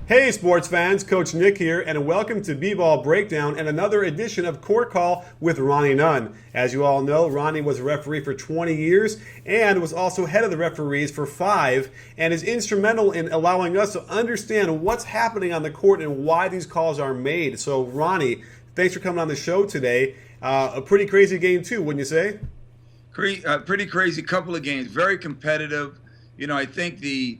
Hey sports fans, Coach Nick here, and welcome to BBallBreakdown and another edition of Court Call with Ronnie Nunn. As you all know, Ronnie was a referee for 20 years and was also head of the referees for 5 and is instrumental in allowing us to understand what's happening on the court and why these calls are made. So Ronnie, thanks for coming on the show today. A pretty crazy game too, wouldn't you say? Pretty crazy couple of games, very competitive. You know, I think the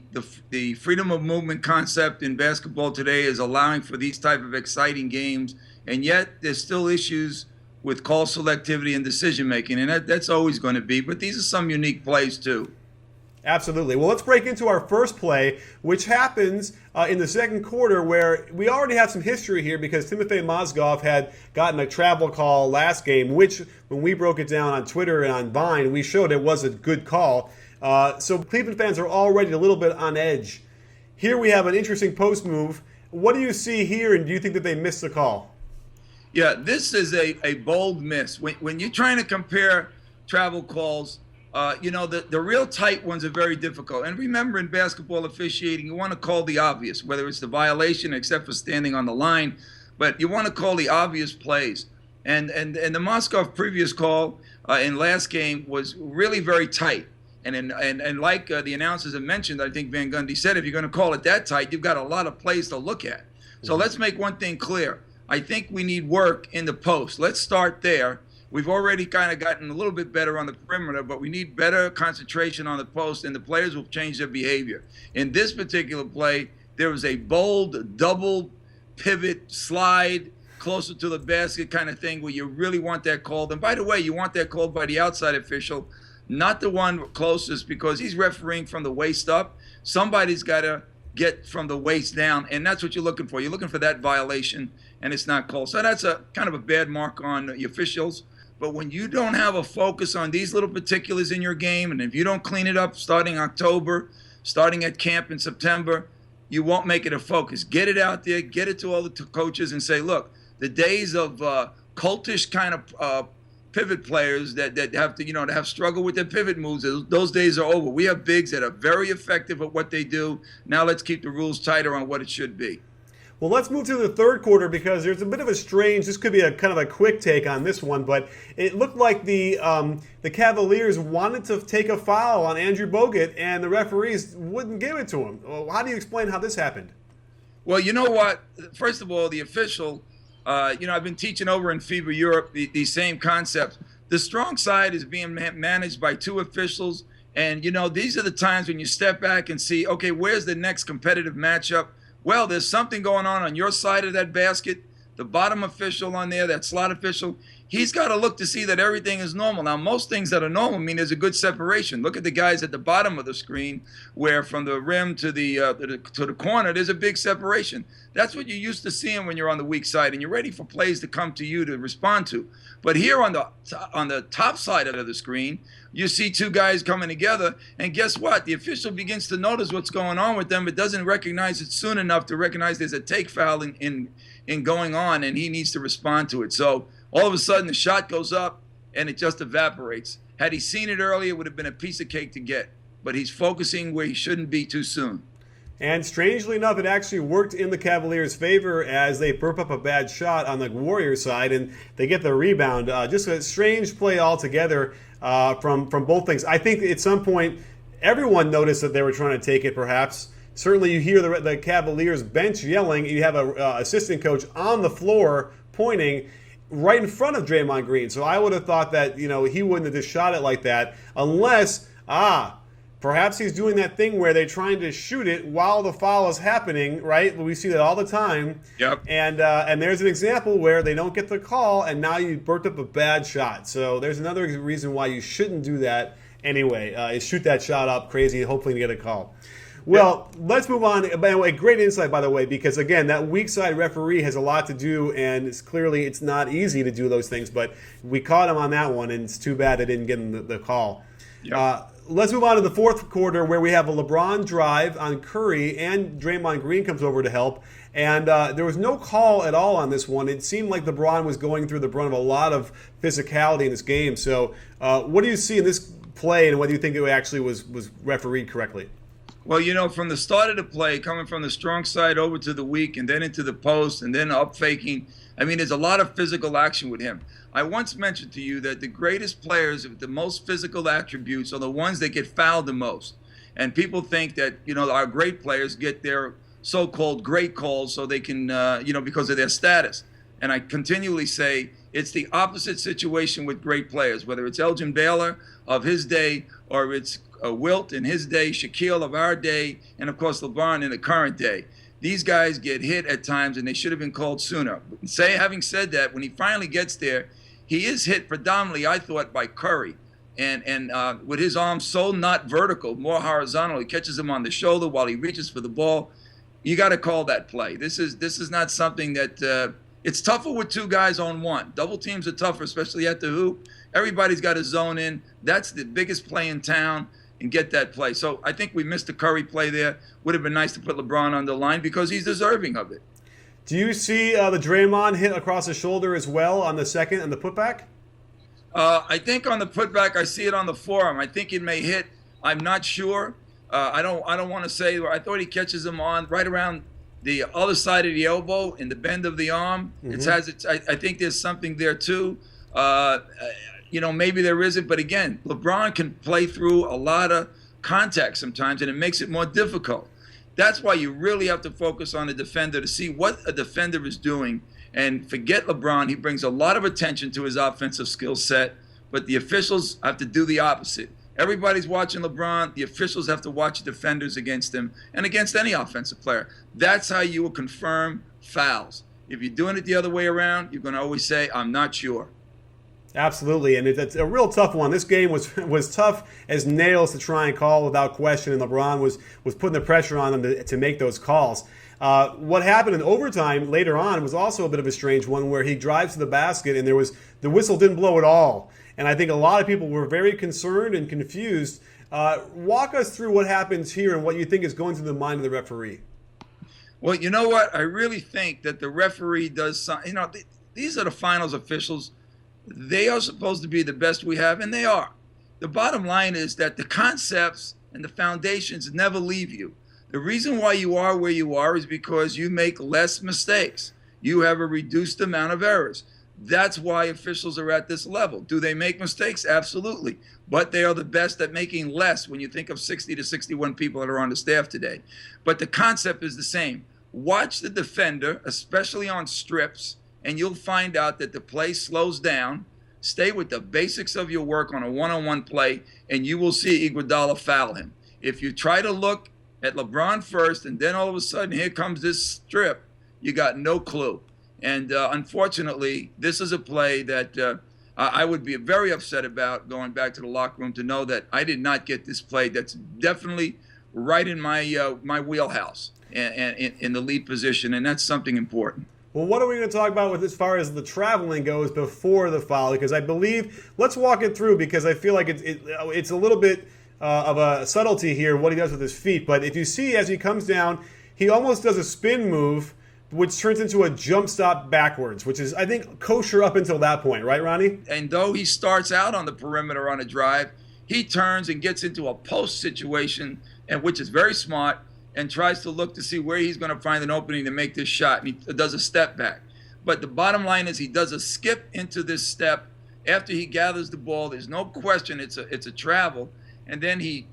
freedom of movement concept in basketball today is allowing for these type of exciting games, and yet there's still issues with call selectivity and decision making, and that's always going to be. But these are some unique plays too. Absolutely. Well, let's break into our first play, which happens in the second quarter, where we already have some history here because Timothy Mozgov had gotten a travel call last game, which when we broke it down on Twitter and on Vine, we showed it was a good call. So Cleveland fans are already a little bit on edge. Here we have an interesting post move. What do you see here, and do you think that they missed the call? Yeah, this is a bold miss. When you're trying to compare travel calls, the real tight ones are very difficult. And remember, in basketball officiating, you want to call the obvious, whether it's the violation, except for standing on the line, but you want to call the obvious plays. And the Mozgov previous call in last game was really very tight. And like the announcers have mentioned, I think Van Gundy said, if you're going to call it that tight, you've got a lot of plays to look at. So let's make one thing clear. I think we need work in the post. Let's start there. We've already kind of gotten a little bit better on the perimeter, but we need better concentration on the post, and the players will change their behavior. In this particular play, there was a bold double pivot slide closer to the basket kind of thing where you really want that called. And by the way, you want that called by the outside official, not the one closest, because he's refereeing from the waist up. Somebody's got to get from the waist down, and that's what you're looking for. You're looking for that violation, and it's not called. So that's a kind of a bad mark on the officials. But when you don't have a focus on these little particulars in your game, and if you don't clean it up starting October, starting at camp in September, you won't make it a focus. Get it out there, get it to all the coaches, and say, look, the days of cultish kind of pivot players that have to have struggled with their pivot moves, those days are over. We have bigs that are very effective at what they do. Now let's keep the rules tighter on what it should be. Well, let's move to the third quarter because there's a bit of a strange, this could be a kind of a quick take on this one, but it looked like the Cavaliers wanted to take a foul on Andrew Bogut and the referees wouldn't give it to him. Well, how do you explain how this happened? Well, you know what? First of all, the official, I've been teaching over in FIBA Europe these same concepts. The strong side is being managed by 2 officials, and these are the times when you step back and see, okay, where's the next competitive matchup? Well, there's something going on your side of that basket. The bottom official on there, that slot official, he's got to look to see that everything is normal. Now, most things that are normal mean there's a good separation. Look at the guys at the bottom of the screen, where from the rim to the corner, there's a big separation. That's what you're used to seeing when you're on the weak side, and you're ready for plays to come to you to respond to. But here on the top side of the screen, you see 2 guys coming together, and guess what? The official begins to notice what's going on with them, but doesn't recognize it soon enough to recognize there's a take foul in going on, and he needs to respond to it. So all of a sudden, the shot goes up, and it just evaporates. Had he seen it earlier, it would have been a piece of cake to get. But he's focusing where he shouldn't be too soon. And strangely enough, it actually worked in the Cavaliers' favor as they burp up a bad shot on the Warriors' side, and they get the rebound. Just a strange play altogether from both things. I think at some point, everyone noticed that they were trying to take it, perhaps. Certainly you hear the Cavaliers bench yelling. You have an assistant coach on the floor pointing right in front of Draymond Green. So I would have thought that he wouldn't have just shot it like that unless, perhaps he's doing that thing where they're trying to shoot it while the foul is happening, right? We see that all the time. Yep. And there's an example where they don't get the call, and now you burnt up a bad shot. So there's another reason why you shouldn't do that anyway. Is shoot that shot up crazy, hopefully to get a call. Well, let's move on. By the way, great insight, by the way, because, again, that weak side referee has a lot to do, and it's not easy to do those things, but we caught him on that one, and it's too bad they didn't get him the call. Yep. Let's move on to the fourth quarter where we have a LeBron drive on Curry, and Draymond Green comes over to help, and there was no call at all on this one. It seemed like LeBron was going through the brunt of a lot of physicality in this game. So what do you see in this play, and whether you think it actually was refereed correctly? Well, from the start of the play, coming from the strong side over to the weak and then into the post and then up faking, I mean, there's a lot of physical action with him. I once mentioned to you that the greatest players with the most physical attributes are the ones that get fouled the most. And people think that, our great players get their so-called great calls so they can, because of their status. And I continually say it's the opposite situation with great players, whether it's Elgin Baylor of his day or it's Wilt in his day, Shaquille of our day, and of course LeBron in the current day. These guys get hit at times and they should have been called sooner. Having said that, when he finally gets there, he is hit predominantly, I thought, by Curry. And with his arms so not vertical, more horizontal, he catches him on the shoulder while he reaches for the ball. You got to call that play. This is not something that it's tougher with two guys on one. Double teams are tougher, especially at the hoop. Everybody's got to zone in. That's the biggest play in town and get that play. So I think we missed the Curry play there. Would have been nice to put LeBron on the line because he's deserving of it. Do you see the Draymond hit across the shoulder as well on the second and the putback? I think on the putback, I see it on the forearm. I think it may hit. I'm not sure. I don't want to say. I thought he catches him on right around the other side of the elbow in the bend of the arm. Mm-hmm. I think there's something there too. Maybe there isn't. But again, LeBron can play through a lot of contact sometimes, and it makes it more difficult. That's why you really have to focus on the defender to see what a defender is doing. And forget LeBron. He brings a lot of attention to his offensive skill set, but the officials have to do the opposite. Everybody's watching LeBron. The officials have to watch defenders against him and against any offensive player. That's how you will confirm fouls. If you're doing it the other way around, you're going to always say, I'm not sure. Absolutely, and it's a real tough one. This game was tough as nails to try and call without question, and LeBron was putting the pressure on them to make those calls. What happened in overtime later on was also a bit of a strange one where he drives to the basket and the whistle didn't blow at all. And I think a lot of people were very concerned and confused. Walk us through what happens here and what you think is going through the mind of the referee. Well, you know what? I really think that the referee does something. These are the finals officials. They are supposed to be the best we have, and they are. The bottom line is that the concepts and the foundations never leave you. The reason why you are where you are is because you make less mistakes. You have a reduced amount of errors. That's why officials are at this level. Do they make mistakes? Absolutely. But they are the best at making less when you think of 60 to 61 people that are on the staff today. But the concept is the same. Watch the defender, especially on strips, and you'll find out that the play slows down. Stay with the basics of your work on a one-on-one play, and you will see Iguodala foul him. If you try to look at LeBron first, and then all of a sudden here comes this strip, you got no clue. And unfortunately, this is a play that I would be very upset about going back to the locker room to know that I did not get this play. That's definitely right in my wheelhouse and in the lead position, and that's something important. Well, what are we going to talk about with as far as the traveling goes before the foul? Because I believe, let's walk it through because I feel like it's a little bit of a subtlety here, what he does with his feet. But if you see as he comes down, he almost does a spin move, which turns into a jump stop backwards, which is, I think, kosher up until that point. Right, Ronnie? And though he starts out on the perimeter on a drive, he turns and gets into a post situation, and which is very smart, and tries to look to see where he's going to find an opening to make this shot, and he does a step back. But the bottom line is he does a skip into this step after he gathers the ball. There's no question it's a travel, and then he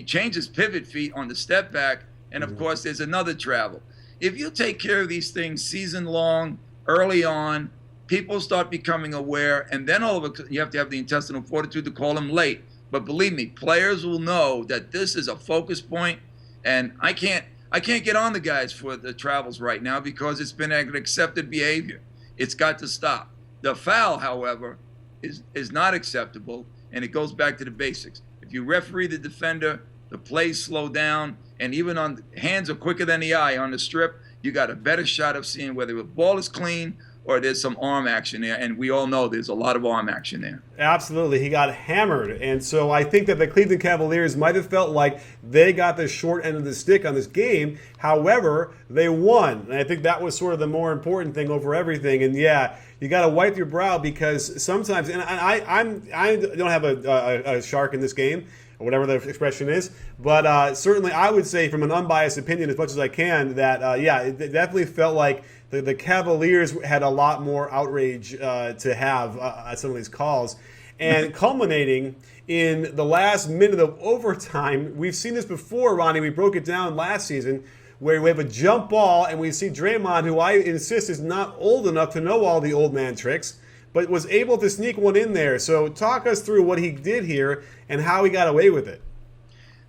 changes pivot feet on the step back, and of course there's another travel. If you take care of these things season long, early on, people start becoming aware, and then all of a sudden you have to have the intestinal fortitude to call them late. But believe me, players will know that this is a focus point. And I can't get on the guys for the travels right now because it's been an accepted behavior. It's got to stop. The foul, however, is not acceptable, and it goes back to the basics. If you referee the defender, the plays slow down, and even on hands are quicker than the eye on the strip, you got a better shot of seeing whether the ball is clean or there's some arm action there, and we all know there's a lot of arm action there. Absolutely. He got hammered, and so I think that the Cleveland Cavaliers might have felt like they got the short end of the stick on this game. However, they won, and I think that was sort of the more important thing over everything. And yeah, you got to wipe your brow because sometimes, and I don't have a shark in this game, or whatever the expression is. But certainly I would say, from an unbiased opinion as much as I can, that, it definitely felt like the Cavaliers had a lot more outrage to have at some of these calls. And culminating in the last minute of overtime, we've seen this before, Ronnie. We broke it down last season, where we have a jump ball and we see Draymond, who I insist is not old enough to know all the old man tricks, but was able to sneak one in there. So talk us through what he did here and how he got away with it.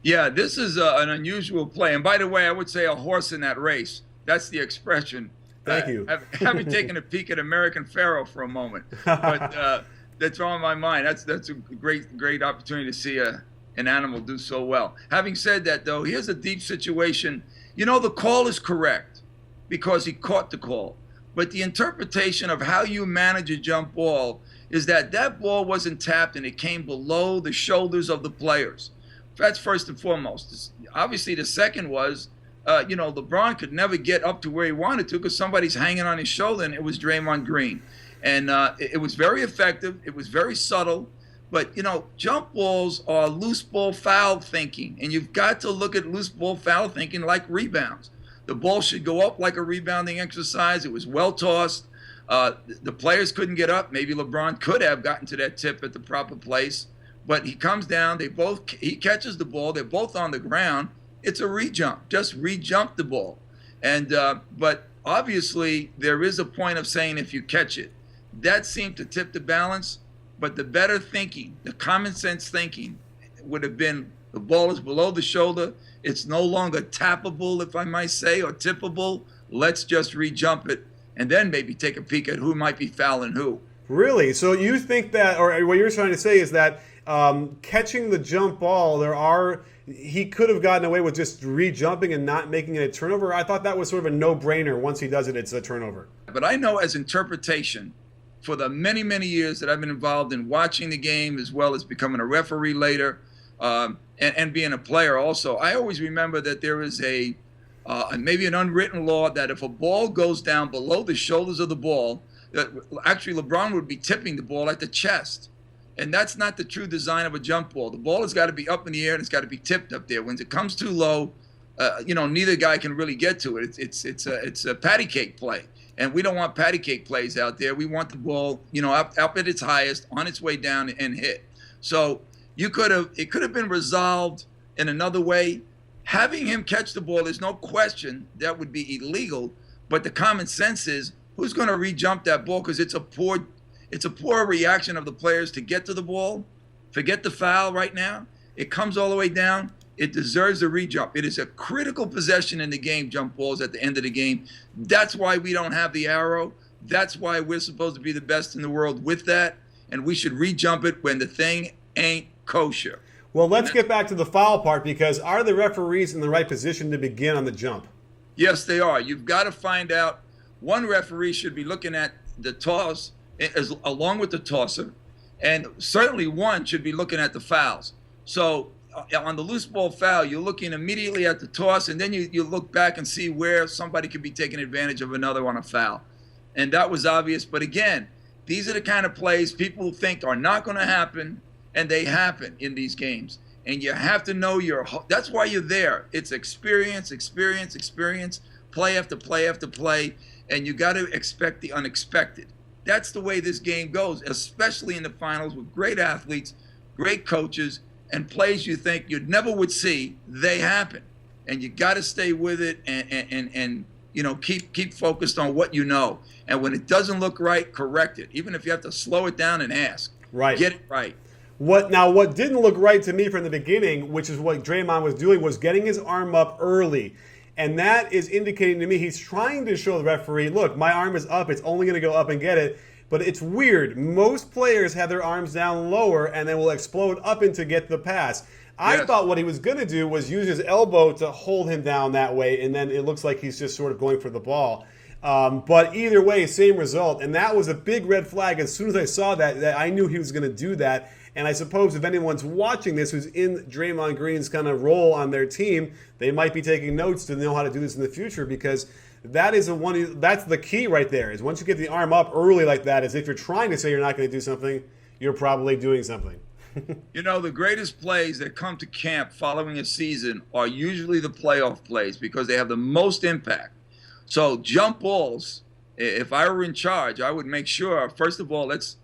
Yeah, this is an unusual play. And by the way, I would say a horse in that race. That's the expression. Thank you. Having taken a peek at American Pharaoh for a moment. But that's on my mind. That's a great opportunity to see an animal do so well. Having said that, though, here's a deep situation. You know, the call is correct because he caught the call. But the interpretation of how you manage a jump ball is that ball wasn't tapped and it came below the shoulders of the players. That's first and foremost. Obviously, the second was, LeBron could never get up to where he wanted to because somebody's hanging on his shoulder, and it was Draymond Green. And it was very effective. It was very subtle. But, jump balls are loose ball foul thinking. And you've got to look at loose ball foul thinking like rebounds. The ball should go up like a rebounding exercise. It was well tossed. The players couldn't get up. Maybe LeBron could have gotten to that tip at the proper place. But he comes down. He catches the ball. They're both on the ground. It's a re-jump. Just re-jump the ball. And but obviously there is a point of saying if you catch it. That seemed to tip the balance. But the better thinking, the common sense thinking, would have been the ball is below the shoulder. It's no longer tappable, if I might say, or tippable. Let's just re-jump it and then maybe take a peek at who might be fouling who. Really? So you think that, or what you're trying to say is that catching the jump ball, he could have gotten away with just re-jumping and not making it a turnover? I thought that was sort of a no-brainer. Once he does it, it's a turnover. But I know as interpretation, for the many, many years that I've been involved in watching the game as well as becoming a referee later, and being a player also, I always remember that there is maybe an unwritten law that if a ball goes down below the shoulders of the ball, actually LeBron would be tipping the ball at the chest. And that's not the true design of a jump ball. The ball has got to be up in the air and it's got to be tipped up there. When it comes too low, neither guy can really get to it. It's a patty cake play. And we don't want patty cake plays out there. We want the ball, up at its highest, on its way down and hit. So it could have been resolved in another way. Having him catch the ball, there's no question that would be illegal. But the common sense is, who's going to re-jump that ball? Because it's a poor reaction of the players to get to the ball. Forget the foul right now. It comes all the way down. It deserves a re-jump. It is a critical possession in the game, jump balls at the end of the game. That's why we don't have the arrow. That's why we're supposed to be the best in the world with that. And we should re-jump it when the thing ain't kosher. Well, let's get back to the foul part, because are the referees in the right position to begin on the jump? Yes, they are. You've got to find out. One referee should be looking at the toss along with the tosser, and certainly one should be looking at the fouls. So on the loose ball foul, you're looking immediately at the toss, and then you look back and see where somebody could be taking advantage of another on a foul. And that was obvious. But again, these are the kind of plays people think are not going to happen, and they happen in these games. And you have to know that's why you're there. It's experience, play after play after play, and you got to expect the unexpected. That's the way this game goes, especially in the finals with great athletes, great coaches, and plays you think you never would see. They happen, and you got to stay with it and keep focused on what you know. And when it doesn't look right, correct it. Even if you have to slow it down and ask, right, get it right. What didn't look right to me from the beginning, which is what Draymond was doing, was getting his arm up early. And that is indicating to me he's trying to show the referee, look, my arm is up. It's only going to go up and get it. But it's weird. Most players have their arms down lower and then will explode up and to get the pass. I thought what he was going to do was use his elbow to hold him down that way, and then it looks like he's just sort of going for the ball. But either way, same result. And that was a big red flag. As soon as I saw that I knew he was going to do that. And I suppose if anyone's watching this who's in Draymond Green's kind of role on their team, they might be taking notes to know how to do this in the future, because that's the key right there, is once you get the arm up early like that, as if you're trying to say you're not going to do something, you're probably doing something. You know, the greatest plays that come to camp following a season are usually the playoff plays because they have the most impact. So jump balls, if I were in charge, I would make sure, first of all, let's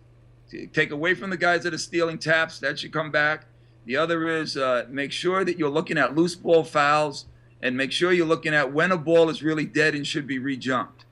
take away from the guys that are stealing taps. That should come back. The other is make sure that you're looking at loose ball fouls and make sure you're looking at when a ball is really dead and should be re-jumped.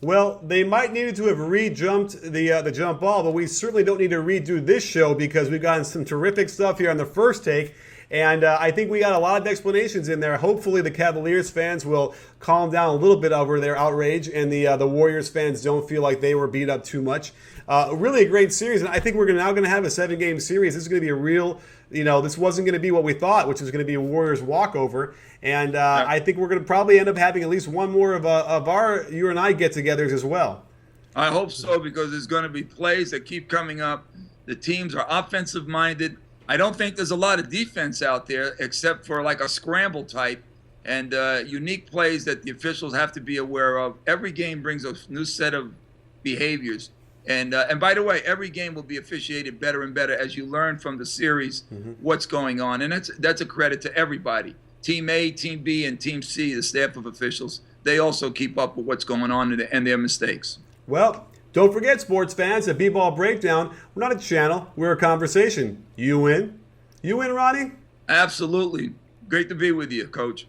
Well, they might need to have re-jumped the jump ball, but we certainly don't need to redo this show because we've gotten some terrific stuff here on the first take. And I think we got a lot of explanations in there. Hopefully the Cavaliers fans will calm down a little bit over their outrage, and the Warriors fans don't feel like they were beat up too much. Really a great series, and I think we're now going to have a 7-game series. This is going to be a real, this wasn't going to be what we thought, which was going to be a Warriors walkover. And I think we're going to probably end up having at least one more of our you and I get-togethers as well. I hope so, because there's going to be plays that keep coming up. The teams are offensive-minded. I don't think there's a lot of defense out there except for like a scramble type and unique plays that the officials have to be aware of. Every game brings a new set of behaviors. And by the way, every game will be officiated better and better as you learn from the series what's going on. And that's a credit to everybody. Team A, Team B, and Team C, the staff of officials, they also keep up with what's going on and their mistakes. Well, don't forget, sports fans, at BBallBreakdown, we're not a channel, we're a conversation. You win? You win, Ronnie? Absolutely. Great to be with you, Coach.